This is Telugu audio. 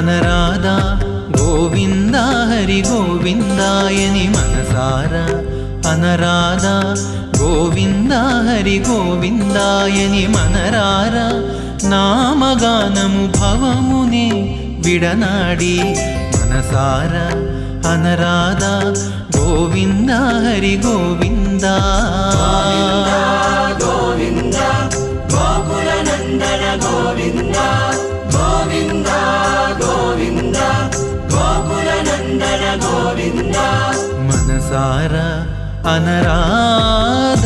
అనరాధ గోవింద హరి గోవిందాయని మనసార అనరాధ గోవింద హరి గోవిందాయని మనరార నామగానము భవమునే విడనాడి మనసార అనరాధ గోవింద హరి గోవింద గోవింద గోకుల నందన గోవింద గోవింద గోవింద గోకుల నందన గోవింద మనసార అనరాధ